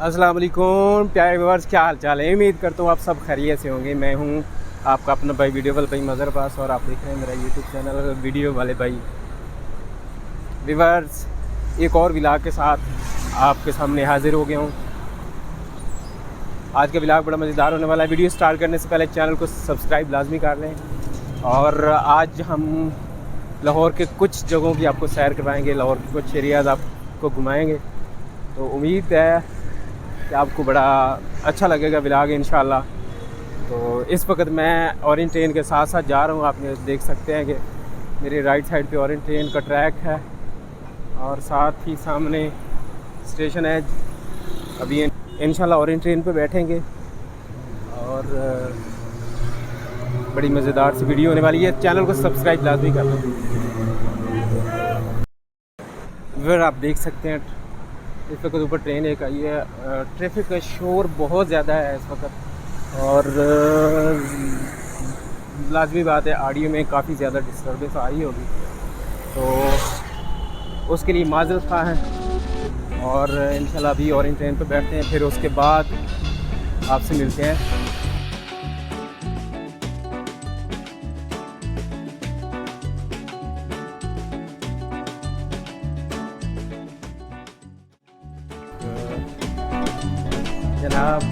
अस्सलाम वालेकुम प्यारे व्यूअर्स, क्या हाल चाल है। उम्मीद करता हूँ आप सब खैरियत से होंगे। मैं हूँ आपका अपना भाई वीडियो वाले भाई मज़र पास, और आप देख रहे हैं मेरा यूट्यूब चैनल वीडियो वाले भाई। व्यूअर्स, एक और व्लॉग के साथ आपके सामने हाजिर हो गया हूँ। आज का व्लॉग बड़ा मज़ेदार होने वाला है। वीडियो स्टार्ट करने से पहले चैनल को सब्सक्राइब लाजमी कर लें। और आज हम लाहौर के कुछ जगहों की आपको सैर करवाएंगे, लाहौर के कुछ एरियाज़ आपको घुमाएंगे। तो उम्मीद है कि आपको बड़ा अच्छा लगेगा व्लॉग इंशाल्लाह। तो इस वक्त मैं ऑरेंज ट्रेन के साथ साथ जा रहा हूँ। आप देख सकते हैं कि मेरे राइट साइड पे ऑरेंज ट्रेन का ट्रैक है और साथ ही सामने स्टेशन है। अभी इंशाल्लाह ऑरेंज ट्रेन पे बैठेंगे और बड़ी मज़ेदार सी वीडियो होने वाली है। चैनल को सब्सक्राइब लाजमी कर लें। फिर आप देख सकते हैं इस वक्त ऊपर ट्रेन एक आई है। ट्रैफिक का शोर बहुत ज़्यादा है इस वक्त, और लाजमी बात है ऑडियो में काफ़ी ज़्यादा डिस्टर्बेंस आई होगी, तो उसके लिए माज़रत खा है। और इंशाल्लाह अभी ऑरेंज ट्रेन पर बैठते हैं, फिर उसके बाद आपसे मिलते हैं। जनाब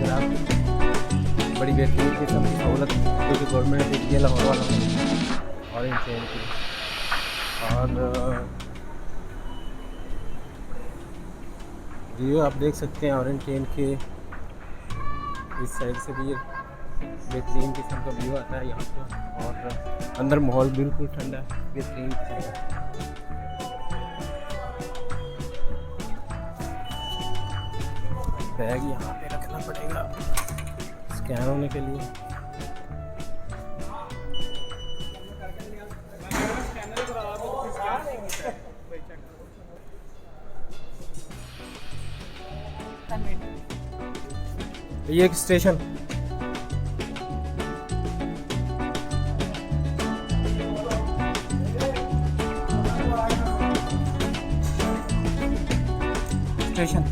बड़ी बेहतरीन किस्म की सहूलत जो कि गवर्नमेंट ने दी है लाहौर वालों ने ऑरेंज ट्रेन की। और व्यू आप देख सकते हैं ऑरेंज ट्रेन के इस साइड से भी बेहतरीन किस्म का व्यू आता है यहाँ पर। और अंदर माहौल बिल्कुल ठंडा है, बेहतरीन किस्म का। बैग यहाँ पे रखना पड़ेगा स्कैन होने के लिए। ये एक स्टेशन स्टेशन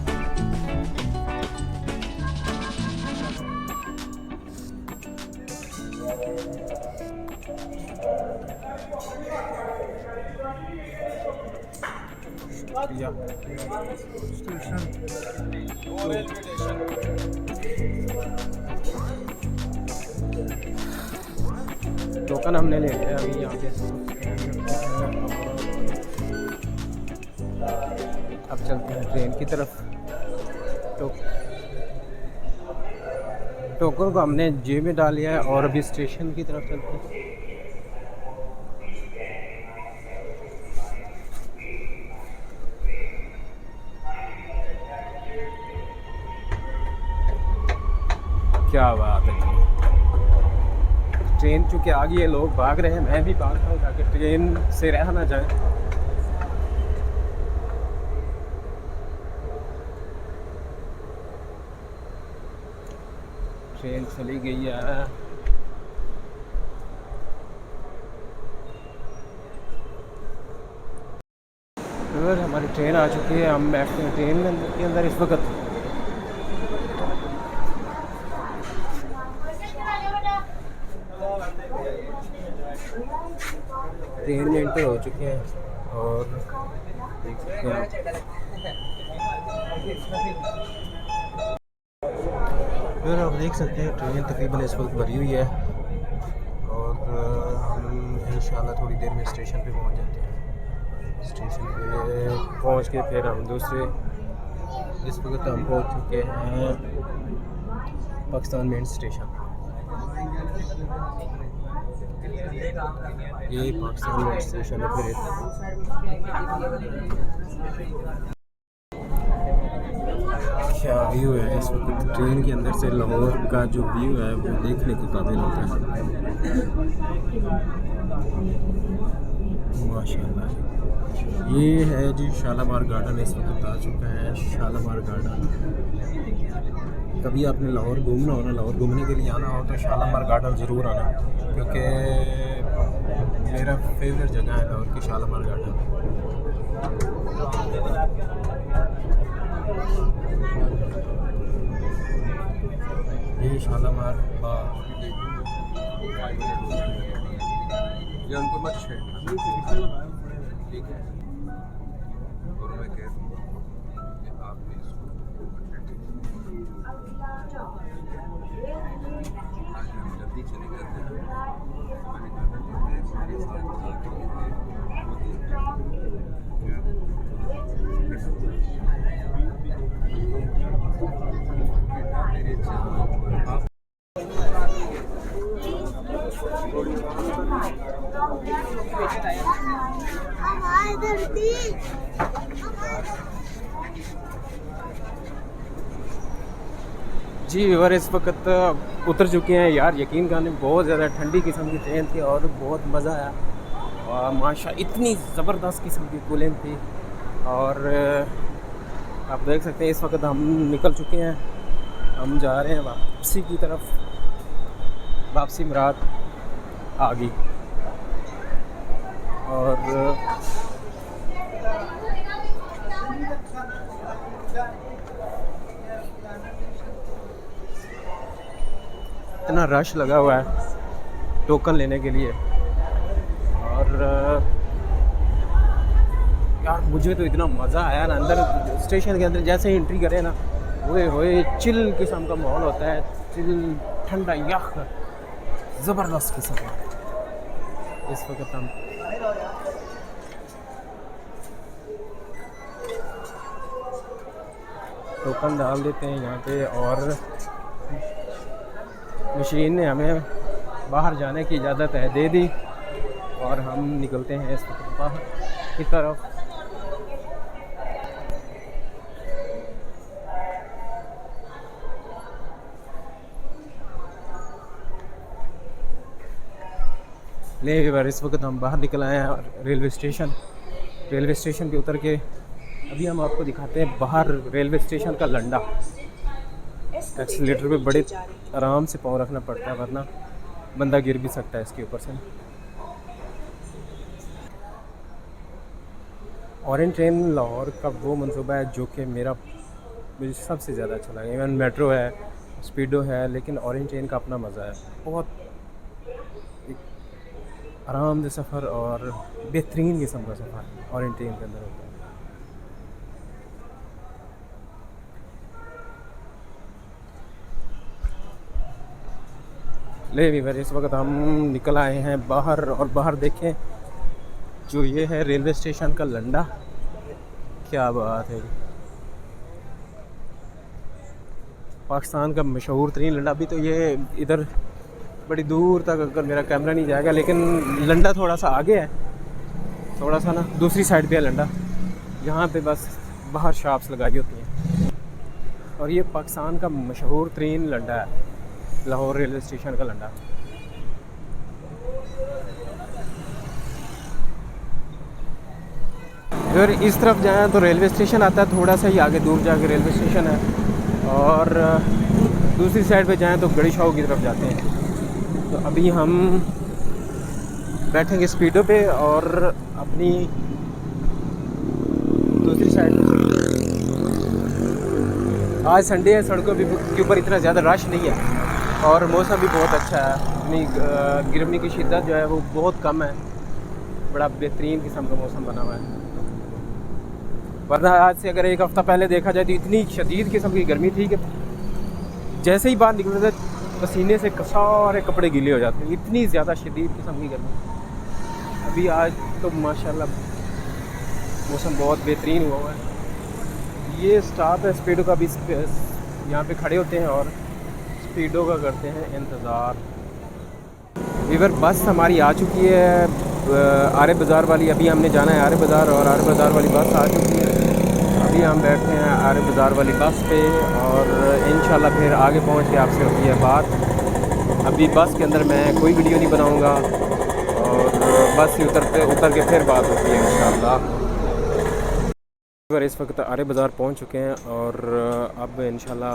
टोकन हमने ले लिया अभी यहाँ पे। अब चलते हैं ट्रेन की तरफ। टोकन को हमने जेब में डाल लिया है और अभी स्टेशन की तरफ चलते हैं। क्या बात है, ट्रेन चूँकि आ गई है, लोग भाग रहे हैं, मैं भी भाग रहा हूँ ताकि ट्रेन से रह ना जाए। ट्रेन चली गई है। फिर हमारी ट्रेन आ चुकी है, हम बैठते हैं ट्रेन के अंदर इस वक्त। ट्रेन में एंटर हो चुके हैं और देख सकते हैं फिर आप देख सकते हैं ट्रेन तकरीबन इस वक्त भरी हुई है और हम इंशाल्लाह थोड़ी देर में स्टेशन पे पहुंच जाते हैं। स्टेशन पे पहुंच के फिर हम दूसरे, इस वक्त हम पहुंच चुके हैं पाकिस्तान मेन स्टेशन। ये पाकिस्तान मेन स्टेशन है। फिर क्या व्यू है इस वक्त ट्रेन के अंदर से, लाहौर का जो व्यू है वो देखने के काबिल होता है माशाल्लाह। ये है जी शालामार गार्डन, इस वक्त आ चुका है शालामार गार्डन। कभी आपने लाहौर घूमना हो ना, लाहौर घूमने के लिए आना हो तो शालामार गार्डन ज़रूर आना, क्योंकि मेरा फेवरेट जगह है लाहौर की शालामार गार्डन। ये शालामार बाग, ये उनको मत छेड़ना, ठीक है? और मैं कह दूँगा कि आप भी इसको आज हम जल्दी चले गए थे, तो मैंने कहा था कि मैं सारे साल गुजार के लिए वो देखते हैं। बेटा मेरे जवान आप जी व्यूअर इस वक्त उतर चुके हैं यार। यकीन करने बहुत ज़्यादा ठंडी किस्म की ट्रेन थी और बहुत मज़ा आया। और माशा इतनी ज़बरदस्त किस्म की कूलिंग थी। और आप देख सकते हैं इस वक्त हम निकल चुके हैं, हम जा रहे हैं वापसी की तरफ। वापसी मुराद आ गई। और इतना रश लगा हुआ है टोकन लेने के लिए। और यार मुझे तो इतना मज़ा आया ना, अंदर स्टेशन के अंदर जैसे ही एंट्री करें ना, होए चिल किस्म का माहौल होता है। चिल, ठंडा, यख, ज़बरदस्त किस्म का। इस वक्त हम टोकन डाल देते हैं यहाँ पे और मशीन ने हमें बाहर जाने की इजाज़त है दे दी और हम निकलते हैं इस वक्त बाहर की तरफ। ले बार इस वक्त हम बाहर निकल आए हैं रेलवे स्टेशन पे उतर के अभी हम आपको दिखाते हैं बाहर रेलवे स्टेशन का लंडा। एक्सीलेटर पे बड़े आराम से पाँव रखना पड़ता है वरना बंदा गिर भी सकता है इसके ऊपर से। ऑरेंज ट्रेन लाहौर का वो मंसूबा है जो कि मुझे सबसे ज़्यादा अच्छा लगा। इवन मेट्रो है, स्पीडो है, लेकिन ऑरेंज ट्रेन का अपना मज़ा है। बहुत आराम से सफ़र और बेहतरीन किस्म का सफ़र ऑरेंज ट्रेन के अंदर होता है। ले भी इस वक्त हम निकल आए हैं बाहर और बाहर देखें जो ये है रेलवे स्टेशन का लंडा। क्या बात है, पाकिस्तान का मशहूर तरीन लंडा। अभी तो ये इधर बड़ी दूर तक अगर मेरा कैमरा नहीं जाएगा, लेकिन लंडा थोड़ा सा आगे है, थोड़ा सा ना दूसरी साइड पे है लंडा, यहाँ पे बस बाहर शॉप्स लगाई होती हैं। और ये पाकिस्तान का मशहूर तरीन लंडा है, लाहौर रेलवे स्टेशन का लंडा। अगर इस तरफ जाएं तो रेलवे स्टेशन आता है, थोड़ा सा ही आगे दूर जाके रेलवे स्टेशन है। और दूसरी साइड पे जाएं तो गड़ी शाह की तरफ जाते हैं। तो अभी हम बैठेंगे स्पीडो पे और अपनी दूसरी साइड। आज संडे है, सड़कों के ऊपर इतना ज़्यादा रश नहीं है और मौसम भी बहुत अच्छा है। अपनी गर्मी की शिद्दत जो है वो बहुत कम है। बड़ा बेहतरीन किस्म का मौसम बना हुआ है। वरना आज से अगर एक हफ़्ता पहले देखा जाए तो इतनी शदीद किस्म की गर्मी थी कि जैसे ही बाहर निकलते थे पसीने से सारे कपड़े गीले हो जाते हैं, इतनी ज़्यादा शदीद किस्म की गर्मी। अभी आज तो माशाल्लाह मौसम बहुत बेहतरीन हुआ हुआ है। ये स्टाफ है स्पीडो का भी, यहाँ पे खड़े होते हैं और स्पीडो का करते हैं इंतज़ार। वीवर बस हमारी आ चुकी है आरे बाज़ार वाली। अभी हमने जाना है आरे बाज़ार और आरे बाज़ार वाली बस आ चुकी है। अभी हम बैठे हैं आरे बाज़ार वाली बस पे और इंशाल्लाह फिर आगे पहुंच के आपसे होती है बात। अभी बस के अंदर मैं कोई वीडियो नहीं बनाऊंगा और बस से उतर के फिर बात होती है इंशाल्लाह। इस वक्त आरे बाज़ार पहुंच चुके हैं और अब इंशाल्लाह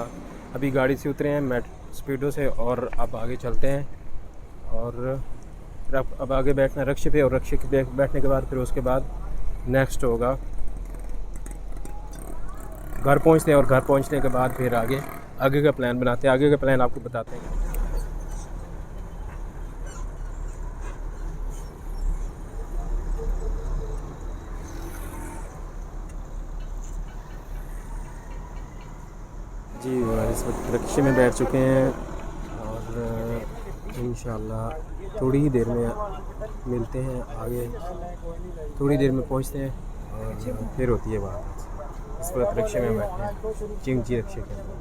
अभी गाड़ी से उतरे हैं स्पीडो से और अब आगे चलते हैं। और अब आगे बैठना रक्शे पे और रक्शे पे बैठने के बाद फिर उसके बाद नेक्स्ट होगा घर पहुंचते हैं और घर पहुंचने के बाद फिर आगे आगे का प्लान बनाते हैं, आगे का प्लान आपको बताते हैं। जी और इस वक्त रिक्शे में बैठ चुके हैं और इंशाल्लाह थोड़ी ही देर में मिलते हैं, आगे थोड़ी देर में पहुंचते हैं और फिर होती है बात। इस वक्त रिक्शे में बैठे हैं, चिंची रिक्शे के अंदर।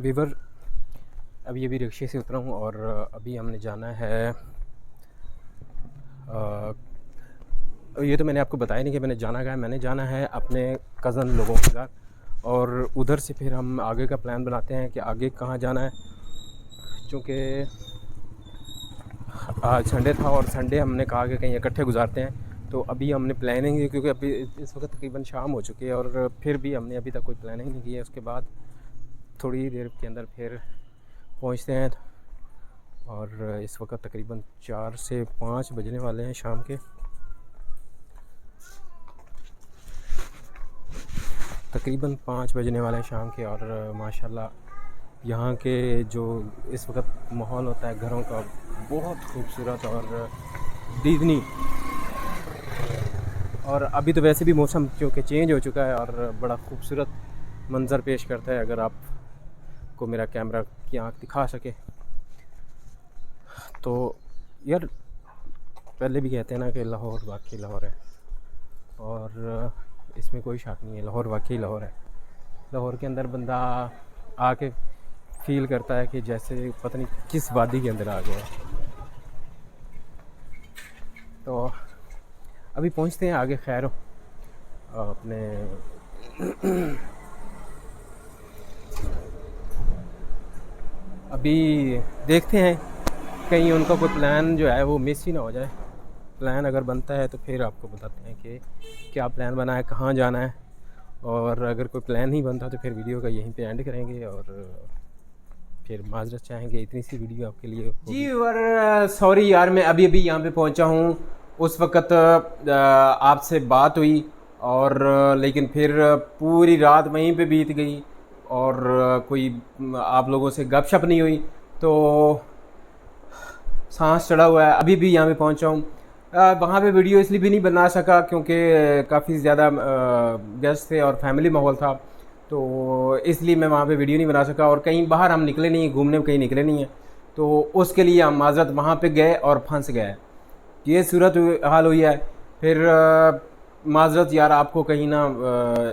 वीवर अभी रिक्शे से उतरा हूँ और अभी हमने जाना है ये तो मैंने आपको बताया नहीं कि मैंने जाना कहाँ है। मैंने जाना है अपने कज़न लोगों के साथ और उधर से फिर हम आगे का प्लान बनाते हैं कि आगे कहाँ जाना है। चूँकि आज संडे था और संडे हमने कहा कि कहीं इकट्ठे गुजारते हैं, तो अभी हमने प्लानिंग, क्योंकि अभी इस वक्त तकरीबन शाम हो चुकी है और फिर भी हमने अभी तक कोई प्लानिंग नहीं की है। उसके बाद थोड़ी देर के अंदर फिर पहुंचते हैं और इस वक्त तकरीबन 4 से 5 बजने वाले हैं शाम के। तकरीबन 5 बजने वाले हैं शाम के और माशाल्लाह यहाँ के जो इस वक्त माहौल होता है घरों का बहुत खूबसूरत और दीदनी। और अभी तो वैसे भी मौसम क्योंकि चेंज हो चुका है और बड़ा खूबसूरत मंज़र पेश करता है, अगर आप को मेरा कैमरा की आँख दिखा सके तो। यार पहले भी कहते हैं ना कि लाहौर वाकई लाहौर है और इसमें कोई शक नहीं है, लाहौर वाकई लाहौर है। लाहौर के अंदर बंदा आके फील करता है कि जैसे पता नहीं किस वादी के अंदर आ गया। तो अभी पहुंचते हैं आगे, खैर अपने अभी देखते हैं कहीं उनका कोई प्लान जो है वो मिस ही ना हो जाए। प्लान अगर बनता है तो फिर आपको बताते हैं कि क्या प्लान बना है, कहाँ जाना है। और अगर कोई प्लान नहीं बनता तो फिर वीडियो का यहीं पे एंड करेंगे और फिर माजरत चाहेंगे इतनी सी वीडियो आपके लिए जी। और सॉरी यार, मैं अभी यहाँ पे पहुँचा हूँ। उस वक़्त आपसे बात हुई और लेकिन फिर पूरी रात वहीं पे बीत गई और कोई आप लोगों से गपशप नहीं हुई, तो सांस चढ़ा हुआ है। अभी भी यहाँ पे पहुँचा हूँ। वहाँ पे वीडियो इसलिए भी नहीं बना सका क्योंकि काफ़ी ज़्यादा गेस्ट थे और फैमिली माहौल था, तो इसलिए मैं वहाँ पे वीडियो नहीं बना सका। और कहीं बाहर हम निकले नहीं, घूमने कहीं निकले नहीं हैं, तो उसके लिए हम माजरत वहाँ पे गए और फंस गए। ये सूरत हाल हुई है। फिर माजरत यार, आपको कहीं ना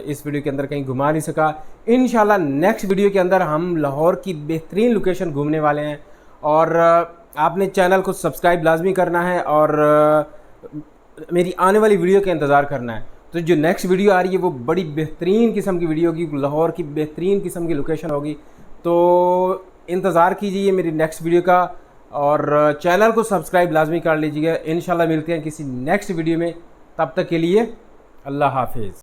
इस वीडियो के अंदर कहीं घुमा नहीं सका। इंशाल्लाह नेक्स्ट वीडियो के अंदर हम लाहौर की बेहतरीन लोकेशन घूमने वाले हैं और आपने चैनल को सब्सक्राइब लाजमी करना है और मेरी आने वाली वीडियो का इंतज़ार करना है। तो जो नेक्स्ट वीडियो आ रही है वो बड़ी बेहतरीन किस्म की वीडियो होगी, लाहौर की बेहतरीन किस्म की लोकेशन होगी, तो इंतज़ार कीजिए मेरी नेक्स्ट वीडियो का और चैनल को सब्सक्राइब लाजमी कर लीजिएगा। इंशाल्लाह मिलते हैं किसी नेक्स्ट वीडियो में, तब तक के लिए अल्लाह हाफिज़।